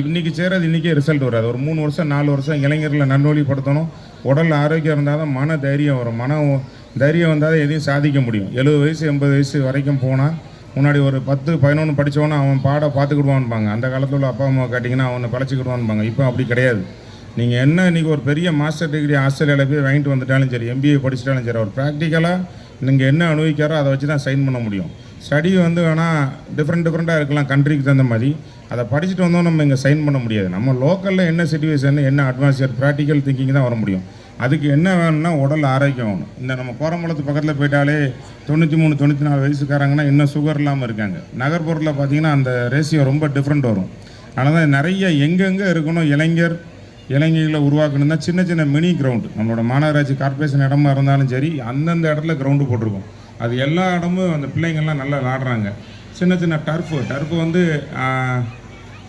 இன்றைக்கி செய்கிறது இன்றைக்கே ரிசல்ட் வராது. ஒரு 3 வருஷம் 4 வருஷம் இளைஞர்களை நல்வழிப்படுத்தணும். உடல் ஆரோக்கியம் இருந்தால் தான் மன தைரியம் வரும். தைரியம் வந்தால் தான் எதையும் சாதிக்க முடியும். 70 வயசு 80 வயசு வரைக்கும் போனால் முன்னாடி ஒரு 10 11 படித்தவொன்னே அவன் பார்த்துக்கிடுவான்பாங்க. அந்த காலத்தில் உள்ள அப்பா அம்மா கேட்டிங்கன்னா அவனை பழச்சிக்கிடுவான்பாங்க. இப்போ அப்படி கிடையாது. நீங்கள் என்ன இன்றைக்கி ஒரு பெரிய மாஸ்டர் டிகிரி ஆஸ்திரேலியாவில் போய் வாங்கிட்டு வந்துட்டாலும் சரி, MBA படிச்சிட்டாலும் சரி, ஒரு ப்ராக்டிக்கலாக நீங்கள் என்ன அனுபவிக்காரோ அதை வச்சு தான் சைன் பண்ண முடியும். ஸ்டடி வேணால் டிஃப்ரெண்ட்டாக இருக்கலாம் கண்ட்ரிக்கு தகுந்த மாதிரி. அதை படிச்சுட்டு வந்தோம் நம்ம இங்கே சைன் பண்ண முடியாது. நம்ம லோக்கலில் என்ன சிச்சுவேஷன், என்ன அட்மாஸ்பியர், ப்ராக்டிக்கல் திங்கிங் தான் வர முடியும். அதுக்கு என்ன வேணும்னா உடல் ஆரோக்கியம் வேணும். இந்த நம்ம கோரமங்கலத்து பக்கத்தில் போயிட்டாலே 93 94 வயசுக்காரங்கன்னா இன்னும் சுகர் இல்லாமல் இருக்காங்க. நகர்ப்புறத்தில் பார்த்திங்கன்னா அந்த ரேஷியோ ரொம்ப டிஃப்ரெண்ட் வரும். அதனால் தான் நிறைய எங்கெங்கே இருக்கணும் இளைஞர்களை உருவாக்கணும் தான் சின்ன சின்ன மினி கிரவுண்டு நம்மளோட மாநகராட்சி கார்பரேஷன் இடமா இருந்தாலும் சரி, அந்தந்த இடத்துல கிரவுண்டு போட்டிருக்கோம். அது எல்லா இடமும் அந்த பிள்ளைங்கள்லாம் நல்லா விளாடுறாங்க. சின்ன சின்ன டர்ஃபு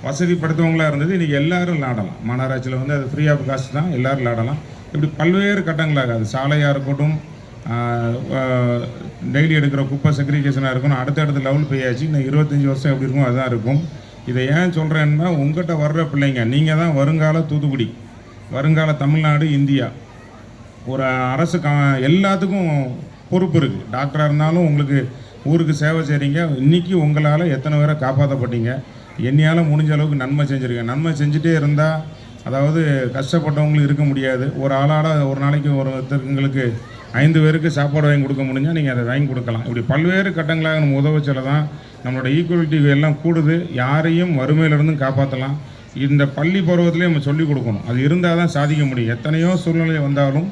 வசதிப்படுத்தவங்களாக இருந்தது. இன்றைக்கி எல்லோரும் விளாடலாம். மாநகராட்சியில் அது ஃப்ரீ ஆஃப் காஸ்ட் தான், எல்லோரும் விளாடலாம். இப்படி பல்வேறு கட்டங்களாக அது சாலையாக இருக்கட்டும், டெய்லி எடுக்கிற குப்பை செக்ரிகேஷனாக இருக்கணும். அடுத்த லெவல் போயாச்சு. இன்னும் 25 வருஷம் எப்படி இருக்கும் அதுதான் இருக்கும். இதை ஏன் சொல்கிறேன்னா, உங்கள்கிட்ட வர்ற பிள்ளைங்க நீங்கள் தான் வருங்கால தூத்துக்குடி, வருங்கால தமிழ்நாடு, இந்தியா. ஒரு அரசு எல்லாத்துக்கும் பொறுப்பு இருக்குது. டாக்டராக இருந்தாலும் உங்களுக்கு ஊருக்கு சேவை செய்கிறீங்க. இன்றைக்கி உங்களால் எத்தனை பேரை காப்பாற்றப்பட்டீங்க. என்னையால் முடிஞ்ச அளவுக்கு நன்மை செஞ்சுருக்கேன். நன்மை செஞ்சுட்டே இருந்தால், அதாவது கஷ்டப்பட்டவங்களுக்கு இருக்க முடியாது. ஒரு ஆளால் ஒரு நாளைக்கு ஒருத்தருக்கு 5 பேருக்கு சாப்பாடு வாங்கி கொடுக்க முடிஞ்சால் நீங்கள் அதை வாங்கி கொடுக்கலாம். இப்படி பல்வேறு கட்டங்களாக நம்ம உதவச்சல தான் நம்மளோட ஈக்குவலிட்டி எல்லாம் கூடுது. யாரையும் வறுமையிலிருந்தும் காப்பாற்றலாம். இந்த பள்ளி பருவத்திலே நம்ம சொல்லிக் கொடுக்கணும். அது இருந்தால் தான் சாதிக்க முடியும். எத்தனையோ சூழ்நிலை வந்தாலும்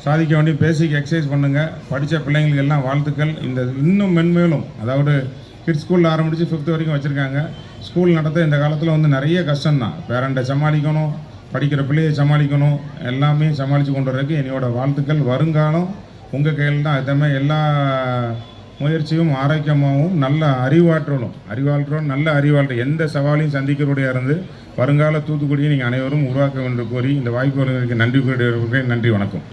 சாதிக்க வேண்டிய பேசிக் எக்ஸசைஸ் பண்ணுங்கள். படித்த பிள்ளைங்களுக்கு எல்லாம் வாழ்த்துக்கள். இந்த இன்னும் மென்மேலும், அதாவது கிட்ஸ் ஸ்கூலில் ஆரம்பித்து 5th வரைக்கும் வச்சுருக்காங்க. ஸ்கூல் நடத்த இந்த காலத்தில் நிறைய கஷ்டம்தான். பேரண்ட்டை சமாளிக்கணும், படிக்கிற பிள்ளையை சமாளிக்கணும், எல்லாமே சமாளித்து கொண்டு வரதுக்கு என்னோட வாழ்த்துக்கள். வருங்காலம் உங்கள் கையில் தான். அதுமாதிரி எல்லா முயற்சியும் ஆரோக்கியமாகவும் நல்ல அறிவாற்றலும் நல்ல அறிவாற்றல் எந்த சவாலையும் சந்திக்கிறோடைய இருந்து வருங்கால தூத்துக்குடியை நீங்கள் அனைவரும் உருவாக்க வேண்டும் கோரி இந்த வாய்ப்பு நன்றி கூறிய நன்றி. வணக்கம்.